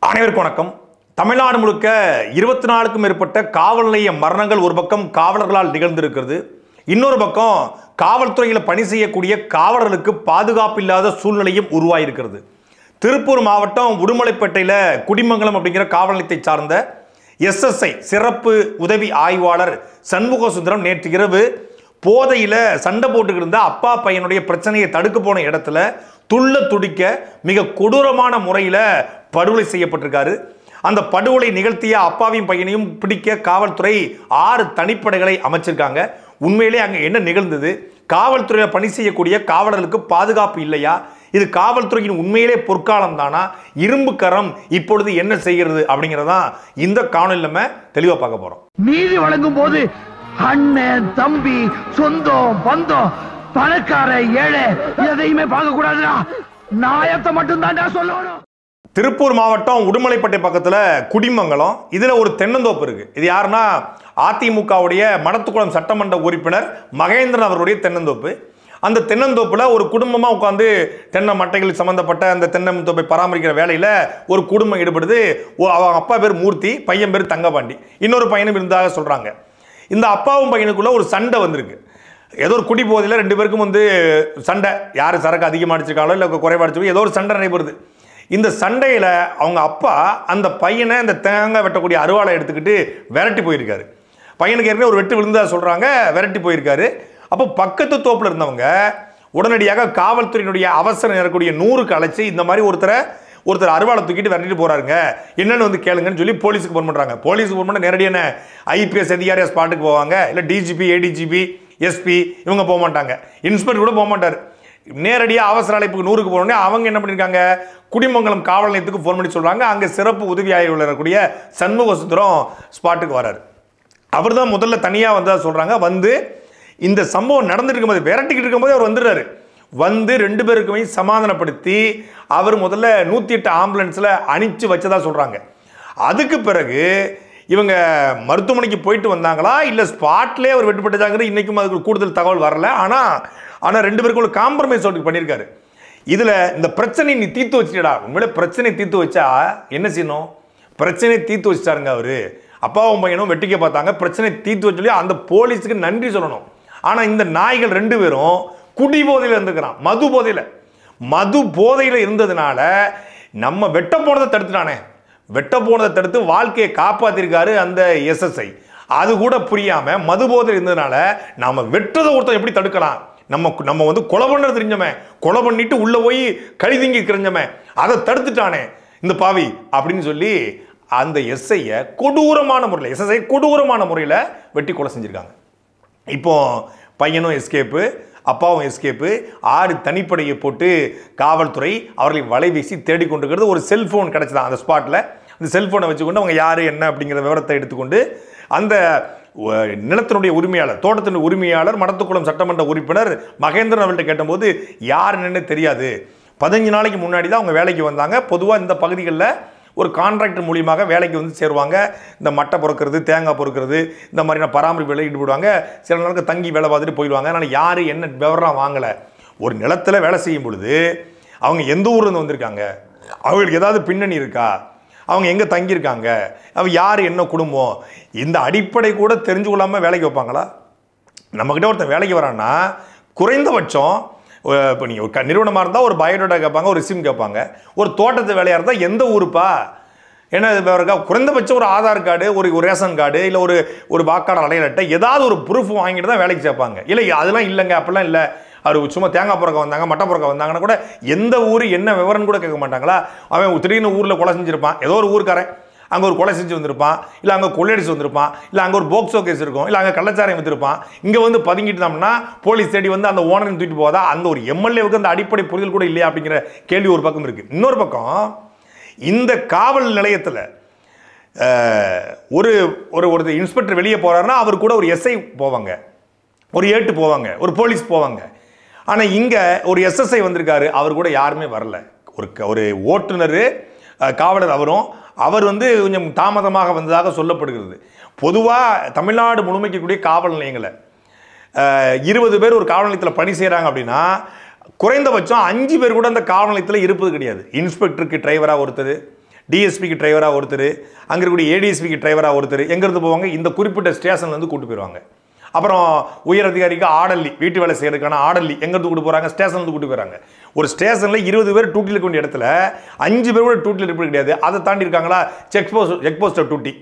அனைவருக்கும் வணக்கம். தமிழ்நாடு முழுக்க 24க்கும் மேற்பட்ட காவல் நிலைய மரணங்கள் ஒரு பக்கம் காவலர்களால் நிகழ்ந்திருக்கிறது. இன்னொரு பக்கம் காவல்துறையில் பணி செய்யக்கூடிய காவலர்களுக்கு பாதுகாப்பு இல்லாத சூழ்நிலையும் உருவாயிருக்கிறது. திருப்பூர் மாவட்டம் உடுமலைப்பேட்டையில் குடிமங்கலம் அப்படிங்கிற காவல் நிலையத்தை சார்ந்த SSI சிறப்பு உதவி ஆய்வாளர் சண்முக சுந்தரம் நேற்று இரவு போதையில் சண்டை போட்டுக்கிட்டு இருந்த அப்பா பையனுடைய பிரச்சனையை தடுக்க போன இடத்துல துள்ள துடிக்க மிக கொடூரமான முறையில் படுகொலை செய்யப்பட்டிருக்காரு. அந்த படுகொலை நிகழ்த்திய அப்பாவையும் பையனையும் பிடிக்க காவல்துறை 6 தனிப்படைகளை அமைச்சிருக்காங்க. உண்மையிலே அங்கே என்ன நிகழ்ந்தது? காவல்துறையில் பணி செய்யக்கூடிய காவலர்களுக்கு பாதுகாப்பு இல்லையா? இது காவல்துறையின் உண்மையிலே பொற்காலம் தானா? இரும்பு கரம் இப்பொழுது என்ன செய்கிறது அப்படிங்கிறதான் இந்த காணொலியில் நம்ம தெளிவாக பார்க்க போறோம். நீதி வழங்கும் போது அண்ணன் தம்பி சொந்தம் பந்தம் பணக்கார ஏழை எதையுமே பார்க்க கூடாதுடா, நாயத்தை மட்டும் தான் சொல்லணும். திருப்பூர் மாவட்டம் உடுமலைப்பேட்டை பக்கத்தில் குடிமங்கலம், இதில் ஒரு தென்னந்தோப்பு இருக்கு. இது யாருன்னா அதிமுகவுடைய மடத்துக்குளம் சட்டமன்ற உறுப்பினர் மகேந்திரன் அவருடைய தென்னந்தோப்பு. அந்த தென்னந்தோப்புல ஒரு குடும்பமாக உட்காந்து தென்னை மட்டைகள் சம்பந்தப்பட்ட அந்த தென்னந்தோப்பை பராமரிக்கிற வேலையில் ஒரு குடும்பம் ஈடுபடுது. அவங்க அப்பா பேர் மூர்த்தி, பையன் பேர் தங்கபாண்டி, இன்னொரு பையனும் இருந்தாக சொல்றாங்க. இந்த அப்பாவும் பையனுக்குள்ள ஒரு சண்டை வந்திருக்கு. ஏதோ ஒரு குடி போதையில் 2 பேருக்கும் வந்து சண்டை, யார் சரக்கு அதிகமாக அடிச்சிருக்காங்களோ இல்லை குறைவாக அடிச்சிருக்கோ ஏதோ ஒரு சண்டை நடைபெறுது. இந்த சண்டையில் அவங்க அப்பா அந்த பையனை இந்த தேங்காய் வெட்டக்கூடிய அருவாளை எடுத்துக்கிட்டு விரட்டி போயிருக்காரு. பையனுக்கு ஏற்கனவே ஒரு வெட்டு விழுந்தா சொல்கிறாங்க, விரட்டி போயிருக்காரு. அப்போ பக்கத்து தோப்பில் இருந்தவங்க உடனடியாக காவல்துறையினுடைய அவசர நேரக்கூடிய 100க்கு அழைச்சி இந்த மாதிரி ஒருத்தர் அருவாளை தூக்கிட்டு விரட்டிட்டு போறாருங்க, என்னன்னு வந்து கேளுங்கன்னு சொல்லி போலீஸுக்கு ஃபோன் பண்ணுறாங்க. போலீஸுக்கு ஃபோன் பண்ண நேரடியான IPS அதிகாரியா ஸ்பாட்டுக்கு போவாங்க, இல்லை DGP ADGP SP இவங்க போக மாட்டாங்க, இன்ஸ்பெக்டர் கூட போக மாட்டார். நேரடியாக அவசர அழைப்புக்கு 100க்கு போனோடனே அவங்க என்ன பண்ணியிருக்காங்க, குடிமங்கலம் காவல் நிலையத்துக்கு ஃபோன் பண்ணி சொல்கிறாங்க. அங்கே சிறப்பு உதவி ஆய்வாளர் இருக்கக்கூடிய சண்முக சுந்தரம் ஸ்பாட்டுக்கு வராரு. அவர் தான் முதல்ல தனியாக வந்ததாக சொல்கிறாங்க. வந்து இந்த சம்பவம் நடந்துட்டு இருக்கும்போது விரட்டிக்கிட்டு இருக்கும்போது அவர் வந்துடுறாரு. வந்து 2 பேருக்குமே சமாதானப்படுத்தி அவர் முதல்ல 108 ஆம்புலன்ஸில் அனுப்பிச்சு வச்சதா சொல்கிறாங்க. அதுக்கு பிறகு இவங்க மருத்துவமனைக்கு போயிட்டு வந்தாங்களா இல்லை ஸ்பாட்லேயே அவர் வெட்டுப்பட்டுச்சாங்கிறது இன்றைக்கும் அதுக்கு கூடுதல் தகவல் வரல. ஆனால் 2 பேருக்குள்ள காம்ப்ரமைஸ் பண்ணியிருக்காரு. இதில் இந்த பிரச்சனை நீ தீர்த்து வச்சுட்டா, உண்மையிலே பிரச்சனை தீர்த்து வச்சா என்ன செய்யணும்? பிரச்சனை தீர்த்து வச்சுட்டாருங்க அவர். அப்பாவும் பையனும் வெட்டிக்க பார்த்தாங்க, பிரச்சனை தீர்த்து வச்சு அந்த போலீஸுக்கு நன்றி சொல்லணும். ஆனால் இந்த நாய்கள் 2 பேரும் குடி போதையில் இருந்துக்கிறான், மது போதையில் இருந்ததுனால நம்ம வெட்ட போனதை தடுத்துட்டானே, வெட்ட போனதை தடுத்து வாழ்க்கையை காப்பாத்திருக்காரு அந்த SSI. அது கூட புரியாம மது போதையில் இருந்ததுனால நாம வெற்றதை ஒருத்தர் எப்படி தடுக்கலாம்? நம்ம வந்து கொலை பண்ண தெரிஞ்சமே, கொலை பண்ணிட்டு உள்ள போய் கழிதிங்கி கிரஞ்சமே, அதை தடுத்துட்டானே இந்த பாவி அப்படின்னு சொல்லி அந்த SSI கொடூரமான முறையில் வெட்டி கொலை செஞ்சிருக்காங்க. இப்போ பையனும் எஸ்கேப்பு, அப்பாவும் எஸ்கேப்பு. 6 தனிப்படையை போட்டு காவல்துறை அவர்களை வலை வீசி தேடிக்கொண்டிருக்கிறது. ஒரு செல்போன் கிடைச்சதான் அந்த ஸ்பாட்டில். அந்த செல்போனை வச்சுக்கொண்டு அவங்க யார் என்ன அப்படிங்கிற விவரத்தை எடுத்துக்கொண்டு அந்த நிலத்தினுடைய உரிமையாளர், தோட்டத்தினுடைய உரிமையாளர், மடத்துக்குளம் சட்டமன்ற உறுப்பினர் மகேந்திரன் அவர்கிட்ட கேட்டபோது யார் என்னன்னு தெரியாது. 15 நாளைக்கு முன்னாடி தான் அவங்க வேலைக்கு வந்தாங்க. பொதுவாக இந்த பகுதிகளில் ஒரு கான்ட்ராக்டர் மூலியமாக வேலைக்கு வந்து சேருவாங்க. இந்த மட்டை பொறுக்கிறது, தேங்காய் பொறுக்கிறது, இந்த மாதிரியான பராமரிப்பு வேலை ஈடுபடுவாங்க. சில நாளுக்கு தங்கி வேலை பார்த்துட்டு போயிடுவாங்க. அதனால் யார் என்ன விவரம் வாங்கலை. ஒரு நிலத்தில் வேலை செய்யும் பொழுது அவங்க எந்த ஊர்லேருந்து வந்திருக்காங்க, அவங்களுக்கு ஏதாவது பின்னணி இருக்கா, அவங்க எங்கே தங்கியிருக்காங்க, அவங்க யார் என்ன குடும்பம், இந்த அடிப்படை கூட தெரிஞ்சு கொள்ளாமல் வேலைக்கு வைப்பாங்களா? நம்மக்கிட்ட ஒருத்தன் வேலைக்கு வரான்னா குறைந்தபட்சம் இப்போ நீங்கள் ஒரு நிறுவனமாக இருந்தால் ஒரு பயோடேட்டா கேட்பாங்க, ஒரு ரெஸ்யூம் கேட்பாங்க. ஒரு தோட்டத்து வேலையாக இருந்தால் எந்த ஊருப்பா, ஏன்னா இருக்கா, குறைந்தபட்சம் ஒரு ஆதார் கார்டு, ஒரு ரேஷன் கார்டு, இல்லை ஒரு வாக்காளர் அடையாள அட்டை, ஏதாவது ஒரு ப்ரூஃப் வாங்கிட்டு தான் வேலைக்கு சேர்ப்பாங்க. இல்லை அதெல்லாம் இல்லைங்க, அப்படிலாம் இல்லை, அவர் சும்மா தேங்காய் புறக்க வந்தாங்க, மட்டை புறக்க வந்தாங்கன்னா கூட எந்த ஊர் என்ன விவரம்னு கூட கேட்க மாட்டாங்களா? அவன் திடீர்னு ஊரில் கொலை செஞ்சுருப்பான், ஏதோ ஒரு ஊருக்காரன் அங்கே ஒரு கொலை செஞ்சு வந்திருப்பான், இல்லை அங்கே கொள்ளையடிச்சு வந்திருப்பான், இல்லை அங்கே ஒரு போக்சோ கேஸ் இருக்கும், இல்லை அங்கே கள்ளச்சாரம் வந்திருப்பான். இங்கே வந்து பதுங்கிட்டுனா போலீஸ் தேடி வந்து அந்த ஓனரையும் தூக்கிட்டு போதா? அந்த ஒரு MLAவுக்கு அந்த அடிப்படை புரிதல் கூட இல்லையா அப்படிங்கிற கேள்வி ஒரு பக்கம் இருக்குது. இன்னொரு பக்கம் இந்த காவல் நிலையத்தில் ஒரு இன்ஸ்பெக்டர் வெளியே போகிறாருன்னா அவர் கூட ஒரு SI போவாங்க, ஒரு ஏட்டு போவாங்க, ஒரு போலீஸ் போவாங்க. ஆனால் இங்கே ஒரு SSI வந்திருக்காரு, அவர் கூட யாருமே வரல. ஒரு ஓட்டுநர் காவலர் அவர் வந்து கொஞ்சம் தாமதமாக வந்ததாக சொல்லப்படுகிறது. பொதுவாக தமிழ்நாடு முழுமைக்கக்கூடிய காவல் நிலையங்களை 20 பேர் ஒரு காவல் நிலையத்தில் பணி செய்கிறாங்க அப்படின்னா குறைந்தபட்சம் 5 பேர் கூட அந்த காவல் நிலையத்தில் இருப்பது கிடையாது. இன்ஸ்பெக்டருக்கு டிரைவராக ஒருத்தர், டிஎஸ்பிக்கு டிரைவராக ஒருத்தர், அங்கே இருக்கக்கூடிய ஏடிஎஸ்பிக்கு டிரைவராக ஒருத்தர் எங்கேருந்து போவாங்க, இந்த குறிப்பிட்ட ஸ்டேஷன்லேருந்து கூட்டு போயிடுவாங்க. அப்புறம் உயர் அதிகாரிக்கு ஆடல்லி, வீட்டு வேலை செய்யறதுக்கான ஆடல்லி எங்கேருந்து கூட்டு போகிறாங்க, ஸ்டேஷன்லேருந்து கூட்டு போயிடறாங்க. ஒரு ஸ்டேஷனில் 20 பேர் டியூட்டியில் இருக்க வேண்டிய இடத்துல 5 பேர் கூட டியூட்டியில் இருப்பது கிடையாது. அதை தாண்டி இருக்காங்களா, செக் போஸ்டர் டியூட்டி.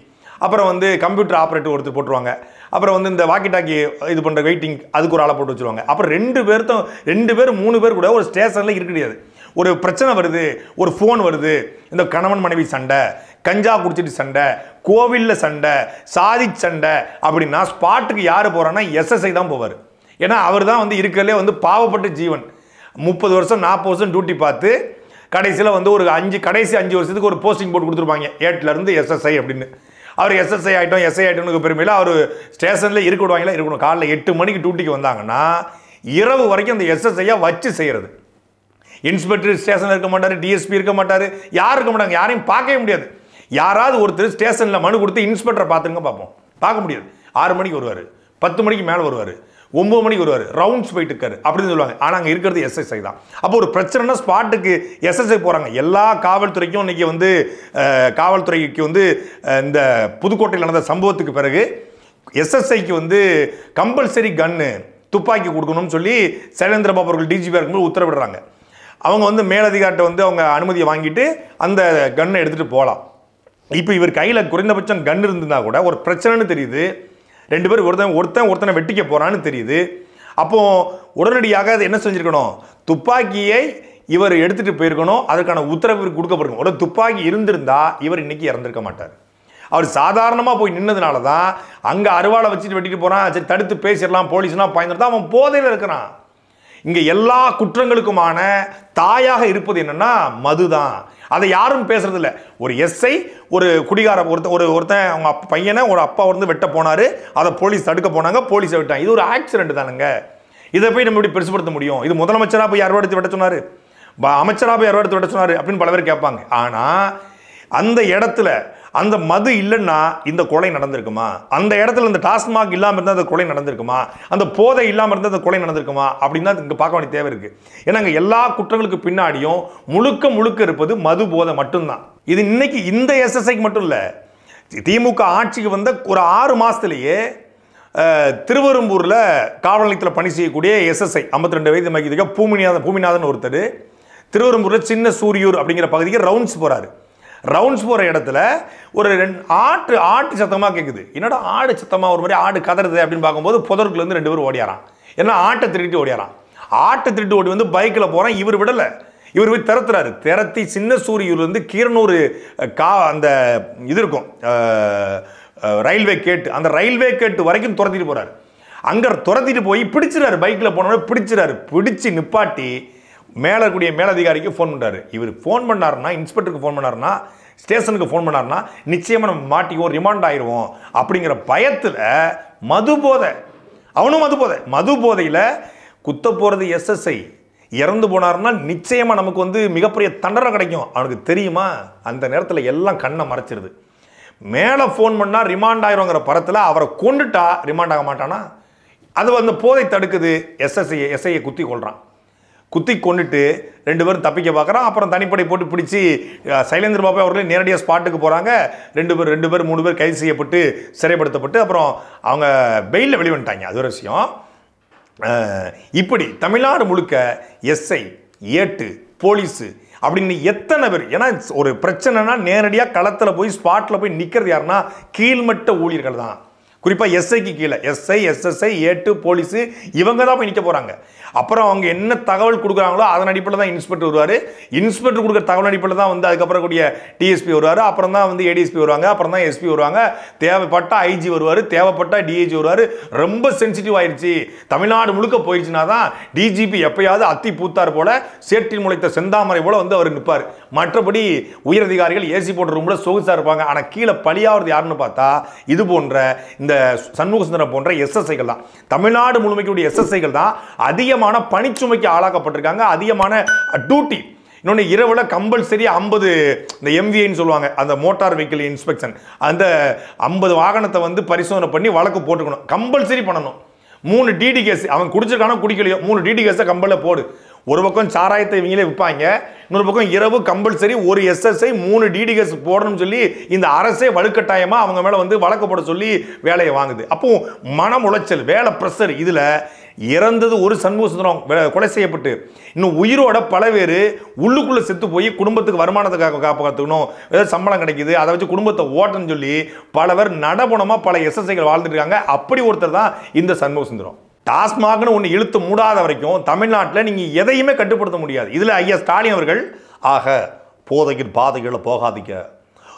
அப்புறம் வந்து கம்ப்யூட்டர் ஆப்ரேட்டர் ஒருத்தர் போட்டுருவாங்க. அப்புறம் வந்து இந்த வாக்கி டாக்கி இது பண்ணுற வெயிட்டிங் அதுக்கு ஒரு ஆளை போட்டு வச்சுருவாங்க. அப்புறம் 2 பேர் 3 பேர் கூட ஒரு ஸ்டேஷனில் இருக்க கிடையாது. ஒரு பிரச்சனை வருது, ஒரு ஃபோன் வருது, இந்த கணவன் மனைவி சண்டை, கஞ்சா குடிச்சிட்டு சண்டை, கோவிலில் சண்டை, சாதி சண்டை அப்படின்னா ஸ்பாட்டுக்கு யார் போகிறான்னா எஸ்எஸ்ஐ தான் போவார். ஏன்னா அவர் தான் வந்து இருக்கிறதுலே வந்து பாவப்பட்ட ஜீவன். 30 வருஷம் 40 வருஷம் டியூட்டி பார்த்து கடைசியில் வந்து ஒரு கடைசி 5 வருஷத்துக்கு ஒரு போஸ்டிங் போட்டு கொடுத்துருப்பாங்க, 8லேருந்து எஸ்எஸ்ஐ அப்படின்னு. அவர் எஸ்எஸ்ஐ ஆகிட்டோம், எஸ்ஐ ஆகிட்டோம்னு பெருமையில் அவர் ஸ்டேஷனில் இருக்க விடுவாங்களா, இருக்கணும். காலைல 8 மணிக்கு டியூட்டிக்கு வந்தாங்கன்னா இரவு வரைக்கும் அந்த எஸ்எஸ்ஐயை வச்சு செய்கிறது. இன்ஸ்பெக்டர் ஸ்டேஷனில் இருக்க மாட்டார், டிஎஸ்பி இருக்க மாட்டார், யாரும் இருக்க மாட்டாங்க, யாரையும் பார்க்கவே முடியாது. யாராவது ஒருத்தர் ஸ்டேஷனில் மனு கொடுத்து இன்ஸ்பெக்டரை பார்த்துங்க பார்ப்போம், பார்க்க முடியாது. 6 மணிக்கு வருவார், 10 மணிக்கு மேலே வருவார், 9 மணிக்கு வருவார், ரவுண்ட்ஸ் போயிட்டு இருக்காரு அப்படின்னு சொல்லுவாங்க. ஆனால் அங்கே இருக்கிறது எஸ்எஸ்ஐ தான். அப்போ ஒரு பிரச்சனைனா ஸ்பாட்டுக்கு எஸ்எஸ்ஐ போகிறாங்க. எல்லா காவல்துறைக்கும் இன்னைக்கு வந்து காவல்துறைக்கு வந்து இந்த புதுக்கோட்டையில் நடந்த சம்பவத்துக்கு பிறகு எஸ்எஸ்ஐக்கு வந்து கம்பல்சரி கன்னு துப்பாக்கி கொடுக்கணும்னு சொல்லி சைலேந்திரபாபு அவர்கள் டிஜிபி இருக்கும்போது உத்தரவிடுறாங்க. அவங்க வந்து மேலதிகாரிட்ட வந்து அவங்க அனுமதியை வாங்கிட்டு அந்த கன்னை எடுத்துகிட்டு போகலாம். இப்போ இவர் கையில் குறைந்தபட்சம் கன் இருந்ததுனா கூட ஒரு பிரச்சனைன்னு தெரியுது, 2 பேர் ஒருத்தனை வெட்டிக்க போகிறான்னு தெரியுது. அப்போது உடனடியாக அது என்ன செஞ்சுருக்கணும், துப்பாக்கியை இவர் எடுத்துகிட்டு போயிருக்கணும், அதற்கான உத்தரவு கொடுக்கப்பட்டிருக்கணும். ஒரு துப்பாக்கி இருந்திருந்தா இவர் இன்னைக்கு இறந்திருக்க மாட்டார். அவர் சாதாரணமாக போய் நின்னதுனால தான் அங்கே அருவாளை வச்சுட்டு வெட்டிட்டு போகிறான். சரி தடுத்து பேசிடலாம், போலீஸ்லாம் பயந்துட்டு தான் அவன் போதையில் இருக்கிறான். இங்கே எல்லா குற்றங்களுக்குமான தாயாக இருப்பது என்னன்னா மது தான். அதை யாரும் பேசுறதில்ல. ஒரு எஸ்ஐ ஒரு குடிகார ஒருத்தன் அவங்க பையனை ஒரு அப்பா வந்து வெட்ட போனாரு, அதை போலீஸ் தடுக்க போனாங்க, போலீஸை விட்டாங்க. இது ஒரு ஆக்சிடென்ட் தானுங்க. இதை போய் நம்ம இப்படி பெருசுப்படுத்த முடியும்? இது முதலமைச்சராக போய் யாரோ எடுத்து வெட்ட சொன்னார், அமைச்சராக போய் யாரோ எடுத்து வெட்ட சொன்னார் அப்படின்னு பல பேர் கேட்பாங்க. ஆனால் அந்த இடத்துல அந்த மது இல்லைன்னா இந்த கொலை நடந்திருக்குமா? அந்த இடத்துல இந்த டாஸ்மாக் இல்லாமல் இருந்தால் அந்த கொலை நடந்திருக்குமா? அந்த போதை இல்லாமல் இருந்தால் அந்த கொலை நடந்திருக்குமா? அப்படின்னு தான் இங்கே பார்க்க வேண்டிய தேவை இருக்குது. ஏன்னா இங்கே எல்லா குற்றங்களுக்கு பின்னாடியும் முழுக்க இருப்பது மது போதை மட்டும்தான். இது இன்னைக்கு இந்த எஸ்எஸ்ஐக்கு மட்டும் இல்லை, திமுக ஆட்சிக்கு வந்த ஒரு 6 மாதத்துலேயே திருவெரும்பூரில் காவல் நிலையத்தில் பணி செய்யக்கூடிய எஸ்எஸ்ஐ 52 வயது மகிழ்ச்சிக்க பூமிநாதன் ஒருத்தர் திருவெரும்பூரில் சின்ன சூரியூர் அப்படிங்கிற பகுதிக்கு ரவுண்ட்ஸ் போகிறாரு. ரவுண்ட்ஸ் போகிற இடத்துல ஒரு ஆட்டு சத்தமாக கேட்குது. என்னடா ஆடு சத்தமாக ஒரு மாதிரி ஆடு கதறுது அப்படின்னு பார்க்கும்போது புதருக்குலேருந்து 2 பேர் ஓடியாரான். ஏன்னா ஆட்டை திருட்டு ஓடியாரான். ஆட்டை திருட்டு ஓடி வந்து பைக்கில் போகிறான். இவர் விடலை, இவர் போய் திறத்தி சின்ன சூரியூர்லேருந்து கீரனூர் அந்த இது இருக்கும் ரயில்வே கேட்டு, அந்த ரயில்வே கேட்டு வரைக்கும் துரத்திட்டு போகிறார். அங்கே துரத்திட்டு போய் பிடிச்சிடாரு, பைக்கில் போனோட பிடிச்சி நிப்பாட்டி மேலே இருக்கக்கூடிய மேலதிகாரிக்கு ஃபோன் பண்ணுறாரு. இவர் ஃபோன் பண்ணாருன்னா, இன்ஸ்பெக்டருக்கு ஃபோன் பண்ணாருன்னா, ஸ்டேஷனுக்கு ஃபோன் பண்ணாருன்னா நிச்சயமாக நம்ம மாட்டிக்குவோம், ரிமாண்ட் ஆயிடுவோம் அப்படிங்கிற பயத்தில் மது போதையில் குத்த போகிறது எஸ்எஸ்ஐ. இறந்து போனாருன்னா நிச்சயமாக நமக்கு வந்து மிகப்பெரிய தண்டனை கிடைக்கும். அவனுக்கு தெரியுமா? அந்த நேரத்தில் எல்லாம் கண்ணை மறைச்சிருது. மேலே ஃபோன் பண்ணால் ரிமாண்ட் ஆயிருங்கிற பரத்தில் அவரை கொண்டுட்டா ரிமாண்ட் ஆக மாட்டானா? அது அந்த போதை தடுக்குது. எஸ்ஐயை குத்தி கொண்டுட்டு 2 பேரும் தப்பிக்க பார்க்குறான். அப்புறம் தனிப்படை போட்டு பிடிச்சி சைலேந்திரபாபு அவர்களே நேரடியாக ஸ்பாட்டுக்கு போகிறாங்க. 2 பேர் 3 பேர் கைது செய்யப்பட்டு சிறைப்படுத்தப்பட்டு அப்புறம் அவங்க பெயிலில் வெளிவந்துட்டாங்க. அது ஒரு விஷயம். இப்படி தமிழ்நாடு முழுக்க எஸ்ஐ, ஏட்டு, போலீஸு அப்படின்னு எத்தனை பேர். ஏன்னா ஒரு பிரச்சனைனா நேரடியாக களத்தில் போய் ஸ்பாட்டில் போய் நிற்கிறது யாருன்னா கீழ்மட்ட ஊழியர்கள் தான். குறிப்பாக எஸ்ஐக்கு கீழே எஸ்ஐ, எஸ்எஸ்ஐ, ஏட்டு, போலீஸு இவங்க தான் போய் நிற்க போகிறாங்க. அப்புறம் அவங்க என்ன தகவல் கொடுக்குறாங்களோ அதன் அடிப்படையில் தான் இன்ஸ்பெக்டர் வருவார். இன்ஸ்பெக்டர் கொடுக்குற தகவல் அடிப்படையில் தான் வந்து அதுக்கப்புறம் கூடிய டிஎஸ்பி வருவார். அப்புறம் தான் வந்து ஏடிஎஸ்பி வருவாங்க. அப்புறம் தான் எஸ்பி வருவாங்க. தேவைப்பட்ட ஐஜி வருவார், தேவைப்பட்ட டிஐஜி வருவார். ரொம்ப சென்சிட்டிவ் ஆயிடுச்சு, தமிழ்நாடு முழுக்க போயிடுச்சுன்னா தான் டிஜிபி எப்பயாவது அத்தி பூத்தார் போல, சேற்றில் முளைத்த செந்தாமரை போல வந்து அவர் நிற்பார். மற்றபடி உயரதிகாரிகள் ஏசி போட்ட ரூமில் சொகுசாக இருப்பாங்க. ஆனால் கீழே பலியாவது யாருன்னு பார்த்தா இது போன்ற இந்த சண்முக சுந்தரம் போன்ற எஸ்எஸ்ஐகள் தான். தமிழ்நாடு முழுமைக்குடைய எஸ்எஸ்ஐகள் தான் அதிகமான பணிச்சுமைக்கு ஆளாக்கப்பட்டிருக்காங்க, அதிகமான டியூட்டி. இன்னொன்று இரவுல கம்பல்சரி 50 இந்த எம்விஐன்னு சொல்லுவாங்க, அந்த மோட்டார் வெஹிக்கிள் இன்ஸ்பெக்ஷன், அந்த 50 வாகனத்தை வந்து பரிசோதனை பண்ணி வழக்கு போட்டுக்கணும், கம்பல்சரி பண்ணணும். 3 டிடி கேஸ் அவன் குடிச்சிருக்கானோ குடிக்கலையோ 3 டிடி கேஸை கம்பல்ல போடு. ஒரு பக்கம் சாராயத்தை இவங்களே விற்பாங்க, இன்னொரு பக்கம் இரவு கம்பல்சரி ஒரு SSI 3 DDS போடணும்னு சொல்லி இந்த அரசே வலுக்கட்டாயமா அவங்க மேல வந்து வழக்கு போட சொல்லி வேலையை வாங்குது. அப்போ மனம் உளைச்சல், வேலை பிரஷர். இதுல இறந்தது ஒரு சண்முக சுந்தரம் கொலை செய்யப்பட்டு இன்னும் உயிரோட பல பேர் உள்ளுக்குள்ள செத்து போய் குடும்பத்துக்கு வருமானத்துக்காக காப்பாற்றணும், ஏதாவது சம்பளம் கிடைக்குது, அதை வச்சு குடும்பத்தை ஓட்டன்னு சொல்லி பலவர் நடபுணமா பல SSIகள் வாழ்ந்துட்டு இருக்காங்க. அப்படி ஒருத்தர் தான் இந்த சண்முக சுந்தரம். டாஸ்மாக்னு ஒன்று இழுத்து மூடாத வரைக்கும் தமிழ்நாட்டில் நீங்க எதையுமே கட்டுப்படுத்த முடியாது. இதுல ஐயா ஸ்டாலின் அவர்கள் ஆக போதையில் பாதைகளை போகாதீங்க,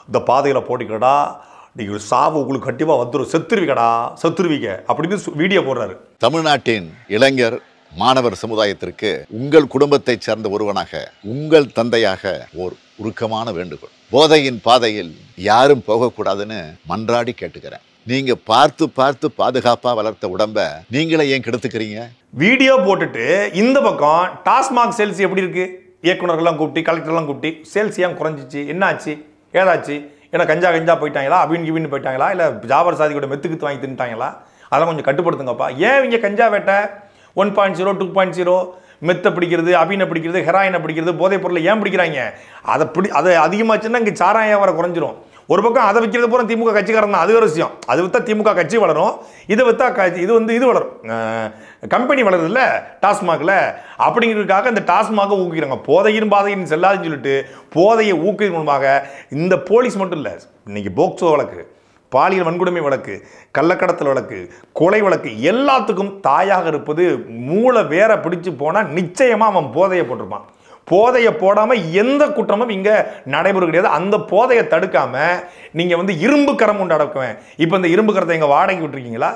இந்த பாதைகளை போட்டிக்கடா, நீங்கள் சாவு உங்களுக்கு கண்டிப்பாக வந்துடும், செத்துருவீங்க அப்படின்னு வீடியோ போடுறாரு. தமிழ்நாட்டின் இளைஞர் மாணவர் சமுதாயத்திற்கு உங்கள் குடும்பத்தைச் சேர்ந்த ஒருவனாக, உங்கள் தந்தையாக ஓர் உருக்கமான வேண்டுகோள். போதையின் பாதையில் யாரும் போகக்கூடாதுன்னு மன்றாடி கேட்டுக்கிறேன். நீங்க பார்த்து பார்த்து பாதுகாப்பா வளர்த்த உடம்ப நீங்களே ஏன் கெடுத்துக்கிறீங்க? வீடியோ போட்டுட்டு இந்த பக்கம் டாஸ்மாக் சேல்ஸ் எப்படி இருக்கு, இயக்குநர்கள்லாம் கூப்பிட்டு கலெக்டர்லாம் கூப்பிட்டு சேல்ஸ் ஏன் குறைஞ்சிச்சு, என்னாச்சு, ஏதாச்சு, ஏன்னா கஞ்சா போயிட்டாங்களா, அப்படின்னு போயிட்டாங்களா, இல்லை ஜாபர் சாதியோட மெத்துக்குத்து வாங்கி தின்ட்டாங்களா, அதெல்லாம் கொஞ்சம் கட்டுப்படுத்துங்கப்பா. ஏன் இவங்க கஞ்சா வேட்டை 1.0 2.0 மெத்தை பிடிக்கிறது, அபீனை பிடிக்கிறது, ஹெராயினை பிடிக்கிறது, போதைப் பொருளை ஏன் பிடிக்கிறாங்க? அதை அதிகமாச்சுன்னா இங்கே சாராயம் வர குறைஞ்சிரும். ஒரு பக்கம் அதை விற்கிறது பூரா திமுக கட்சிக்காரன் தான், அது ஒரு விஷயம். அது விற்றா திமுக கட்சி வளரும், இதை விற்றா இது வளரும், கம்பெனி வளருது இல்லை டாஸ்மாகில். அப்படிங்கிறதுக்காக இந்த டாஸ்மாக ஊக்குகிறாங்க. போதையின் பாதையின் செல்லாதுன்னு சொல்லிட்டு போதையை ஊக்குவின் மூலமாக இந்த போலீஸ் மட்டும் இல்லை, இன்னைக்கு போக்சோ வழக்கு, பாலியல் வன்கொடுமை வழக்கு, கள்ளக்கடத்தல் வழக்கு, கொலை வழக்கு, எல்லாத்துக்கும் தாயாக இருப்பது மூளை வேற பிடிச்சு போனால் நிச்சயமாக அவன் போதையை போட்டிருப்பான். போதையை போடாம எந்த குற்றமும் இங்க நடைமுறை கிடையாது. அந்த போதையை தடுக்காம நீங்க வந்து இரும்பு கரம் கொண்டு அடக்குவேன். இப்போ இந்த இரும்பு கரத்தை எங்க வாடகை விட்டுருக்கீங்களா?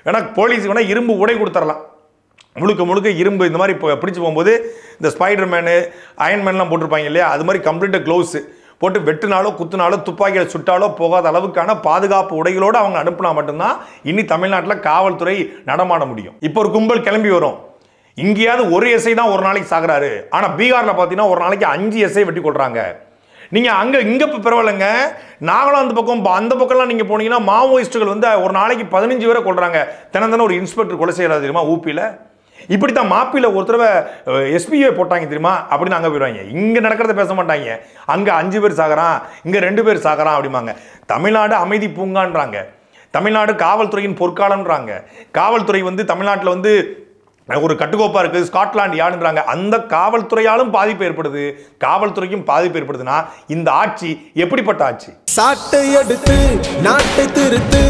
ஏன்னா போலீஸ் வேணா இரும்பு உடை கொடுத்துடலாம், முழுக்க இரும்பு இந்த மாதிரி பிடிச்சு போகும்போது இந்த ஸ்பைடர்மேனு அயன்மேன்லாம் போட்டிருப்பாங்க இல்லையா, அது மாதிரி கம்ப்ளீட்டாக க்ளவுஸ் போட்டு வெட்டுனாலோ குத்துனாலோ துப்பாக்கியில் சுட்டாலோ போகாத அளவுக்கான பாதுகாப்பு உடைகளோடு அவங்க அனுப்புனா மட்டும்தான் இனி தமிழ்நாட்டில் காவல்துறை நடமாட முடியும். இப்போ ஒரு கும்பல் கிளம்பி வரும், இங்கேயாவது ஒரு SI தான் ஒரு நாளைக்கு சாகுறாரு, ஆனால் பீகாரில் பார்த்தீங்கன்னா ஒரு நாளைக்கு 5 SI வெட்டி கொள்றாங்க. நீங்கள் இங்கே இப்போ பரவாயில்லைங்க, நாகாலாந்து பக்கம் அந்த பக்கம்லாம் நீங்கள் போனீங்கன்னா மாவோயிஸ்டுகள் வந்து ஒரு நாளைக்கு 15 பேரை கொள்றாங்க. தினம் ஒரு இன்ஸ்பெக்டர் கொலை செய்யறாரு தெரியுமா ஊபியில். இப்படித்தான் மாப்பியில் ஒரு தடவை SPA போட்டாங்க தெரியுமா, அப்படின்னு அங்கே போயிடுவாங்க. இங்கே நடக்கிறத பேச மாட்டாங்க, அங்கே 5 பேர் சாகிறான், இங்கே 2 பேர் சாகிறான் அப்படிம்பாங்க. தமிழ்நாடு அமைதி பூங்கான்றாங்க, தமிழ்நாடு காவல்துறையின் பொற்காலம்ன்றாங்க. காவல்துறை வந்து தமிழ்நாட்டில் வந்து ஒரு கட்டுக்கோப்பா இருக்குது, ஸ்காட்லாந்து யார்டுன்றாங்க. அந்த காவல்துறையாலும் பாதிப்பு ஏற்படுது, காவல்துறைக்கும் பாதிப்பு ஏற்படுதுன்னா இந்த ஆட்சி எப்படிப்பட்ட ஆட்சி? சாட்டை எடுத்து நாட்டை திருத்து